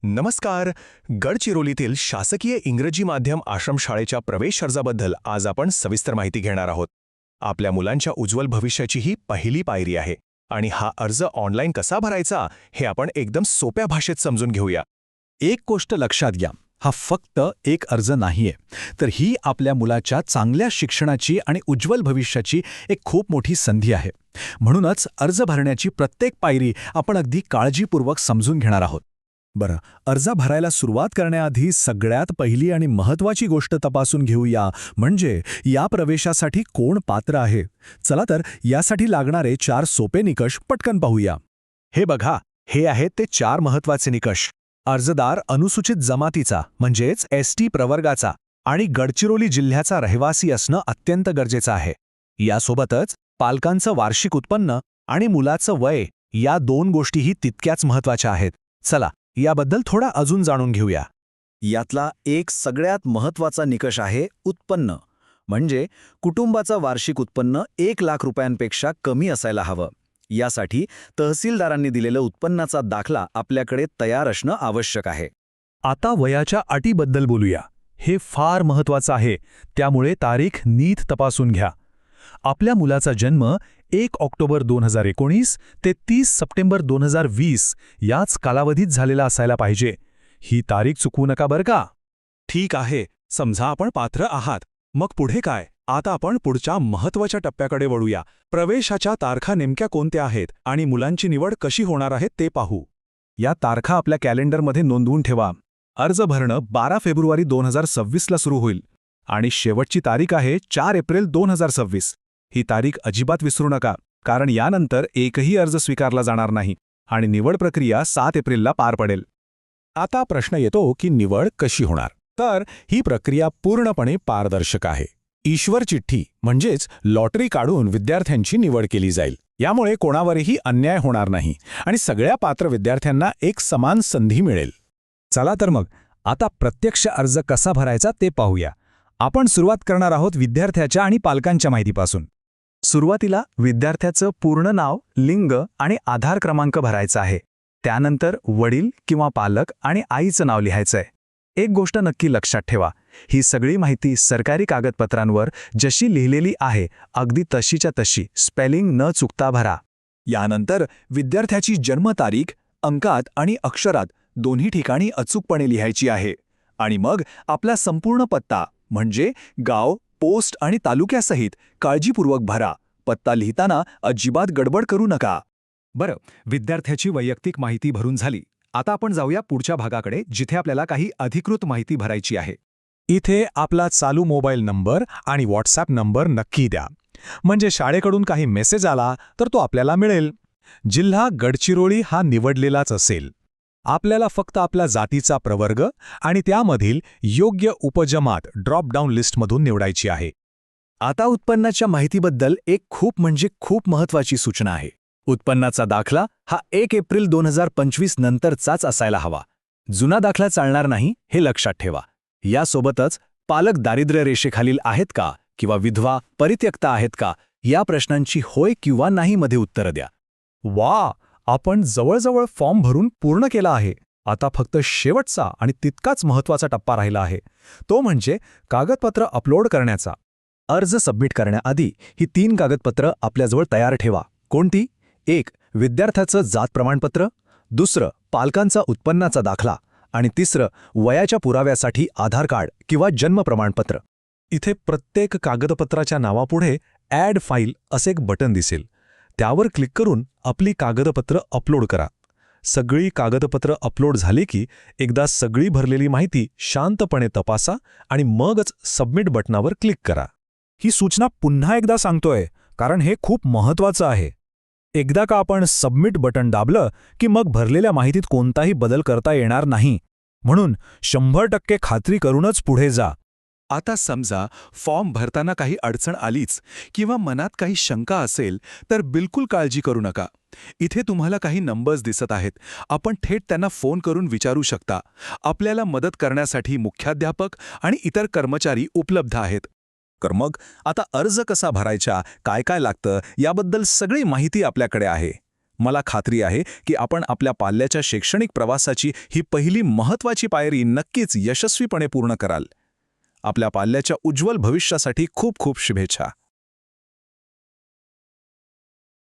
नमस्कार. गडचिरोलीतील शासकीय इंग्रजी माध्यम आश्रमशाळेच्या प्रवेश अर्जाबद्दल आज आपण सविस्तर माहिती घेणार आहोत. आपल्या मुलांच्या उज्ज्वल भविष्याची ही पहिली पायरी आहे आणि हा अर्ज ऑनलाईन कसा भरायचा हे आपण एकदम सोप्या भाषेत समजून घेऊया. एक गोष्ट लक्षात घ्या, हा फक्त एक अर्ज नाहीये, तर ही आपल्या मुलाच्या चांगल्या शिक्षणाची आणि उज्ज्वल भविष्याची एक खूप मोठी संधी आहे. म्हणूनच अर्ज भरण्याची प्रत्येक पायरी आपण अगदी काळजीपूर्वक समजून घेणार आहोत. बरं, अर्ज भरायला सुरुवात करण्याआधी सगळ्यात पहिली आणि महत्त्वाची गोष्ट तपासून घेऊया, म्हणजे या प्रवेशासाठी कोण पात्र आहे. चला तर यासाठी लागणारे 4 सोपे निकष पटकन पाहूया. हे बघा, हे आहेत ते 4 महत्त्वाचे निकष. अर्जदार अनुसूचित जमातीचा म्हणजेच ST प्रवर्गाचा आणि गडचिरोली जिल्ह्याचा रहिवासी असणं अत्यंत गरजेचं आहे. यासोबतच पालकांचं वार्षिक उत्पन्न आणि मुलाचं वय या 2 गोष्टीही तितक्याच महत्त्वाच्या आहेत. चला याबद्दल थोडा अजून जाणून घेऊया. यातला एक सगळ्यात महत्त्वाचा निकष आहे उत्पन्न, म्हणजे कुटुंबाचं वार्षिक उत्पन्न 1 लाख रुपयांपेक्षा कमी असायला हवं. यासाठी तहसीलदारांनी दिलेलं उत्पन्नाचा दाखला आपल्याकडे तयार असणं आवश्यक आहे. आता वयाच्या अटीबद्दल बोलूया. हे फार महत्त्वाचं आहे, त्यामुळे तारीख नीट तपासून घ्या. आपल्या मुलाचा जन्म 1 ऑक्टोबर 2019 ते 30 सप्टेंबर 2020 याच कालावधीत झालेला असायला पाहिजे. ही तारीख चुकवू नका बरं का. ठीक आहे, समजा आपण पात्र आहात. मग पुढे काय? आता आपण पुढच्या महत्त्वाच्या टप्प्याकडे वळूया. प्रवेशाच्या तारखा नेमक्या कोणत्या आहेत आणि मुलांची निवड कशी होणार आहे ते पाहू. या तारखा आपल्या कॅलेंडरमध्ये नोंदवून ठेवा. अर्ज भरणं 12 फेब्रुवारी 2026ला सुरू होईल आणि शेवटची तारीख आहे 4 एप्रिल 2026. ही तारीख अजिबात विसरू नका, कारण यानंतर एकही अर्ज स्वीकारला जाणार नाही आणि निवड प्रक्रिया 7 एप्रिलला पार पडेल. आता प्रश्न येतो की निवड कशी होणार. तर ही प्रक्रिया पूर्णपणे पारदर्शक आहे. ईश्वर चिठ्ठी म्हणजेच लॉटरी काढून विद्यार्थ्यांची निवड केली जाईल. यामुळे कोणावरही अन्याय होणार नाही आणि सगळ्या पात्र विद्यार्थ्यांना एक समान संधी मिळेल. चला तर मग आता प्रत्यक्ष अर्ज कसा भरायचा ते पाहूया. आपण सुरुवात करणार आहोत विद्यार्थ्याच्या आणि पालकांच्या माहितीपासून. सुरुवातीला विद्यार्थ्याचं पूर्ण नाव, लिंग आणि आधार क्रमांक भरायचा आहे. त्यानंतर वडील किंवा पालक आणि आईचं नाव लिहायचंय. एक गोष्ट नक्की लक्षात ठेवा, ही सगळी माहिती सरकारी कागदपत्रांवर जशी लिहिलेली आहे अगदी तशीच्या तशी स्पेलिंग न चुकता भरा. यानंतर विद्यार्थ्याची जन्मतारीख अंकात आणि अक्षरात दोन्ही ठिकाणी अचूकपणे लिहायची आहे. आणि मग आपला संपूर्ण पत्ता म्हणजे गाव, पोस्ट आणि तालुक्यासहित काळजीपूर्वक भरा. पत्ता लिहिताना अजिबात गडबड करू नका. बरं, विद्यार्थ्याची वैयक्तिक माहिती भरून झाली. आता आपण जाऊया पुढच्या भागाकडे, जिथे आपल्याला काही अधिकृत माहिती भरायची आहे. इथे आपला चालू मोबाईल नंबर आणि व्हॉट्सॲप नंबर नक्की द्या, म्हणजे शाळेकडून काही मेसेज आला तर तो आपल्याला मिळेल. जिल्हा गडचिरोली हा निवडलेलाच असेल. आपल्याला फक्त आपल्या जातीचा प्रवर्ग आणि त्यामधील योग्य उपजमात ड्रॉपडाऊन लिस्टमधून निवडायची आहे. आता उत्पन्नाच्या माहितीबद्दल एक खूप महत्त्वाची सूचना आहे. उत्पन्नाचा दाखला हा 1 एप्रिल 2025 नंतरचाच असायला हवा. जुना दाखला चालणार नाही, हे लक्षात ठेवा. यासोबतच पालक दारिद्र्य रेषेखालील आहेत का किंवा विधवा, परित्यक्ता आहेत का या प्रश्नांची होय किंवा नाही मध्ये उत्तरं द्या. वा, आपण जवळजवळ फॉर्म भरून पूर्ण केला आहे. आता फक्त शेवटचा आणि तितकाच महत्त्वाचा टप्पा राहिला आहे, तो म्हणजे कागदपत्र अपलोड करण्याचा. अर्ज सबमिट करण्याआधी ही 3 कागदपत्र आपल्याजवळ तयार ठेवा. कोणती? 1. विद्यार्थ्याचं जात प्रमाणपत्र, 2. पालकांचा उत्पन्नाचा दाखला आणि 3. वयाच्या पुराव्यासाठी आधार कार्ड किंवा जन्म प्रमाणपत्र. इथे प्रत्येक कागदपत्राच्या नावापुढे ॲड फाईल असे एक बटन दिसेल. त्यावर क्लिक करून आपली कागदपत्र अपलोड करा. सगळी कागदपत्र अपलोड झाली की एकदा सगळी भरलेली माहिती शांतपणे तपासा आणि मगच सबमिट बटनावर क्लिक करा. ही सूचना पुन्हा एकदा सांगतोय, कारण हे खूप महत्त्वाचं आहे. एकदा का आपण सबमिट बटन दाबलं की मग भरलेल्या माहितीत कोणताही बदल करता येणार नाही. म्हणून 100% खात्री करूनच पुढे जा. आता समजा फॉर्म भरताना काही अडचण आलीच किंवा मनात काही शंका असेल तर बिलकुल काळजी करू नका. इथे तुम्हाला काही नंबर्स दिसत आहेत. आपण थेट त्यांना फोन करून विचारू शकता. आपल्याला मदत करण्यासाठी मुख्याध्यापक आणि इतर कर्मचारी उपलब्ध आहेत. तर मग आता अर्ज कसा भरायचा, काय काय लागतं याबद्दल सगळी माहिती आपल्याकडे आहे. मला खात्री आहे की आपण आपल्या पाल्याच्या शैक्षणिक प्रवासाची ही पहिली महत्त्वाची पायरी नक्कीच यशस्वीपणे पूर्ण कराल. आपल्या पाल्याच्या उज्ज्वल भविष्यासाठी खूप खूप शुभेच्छा.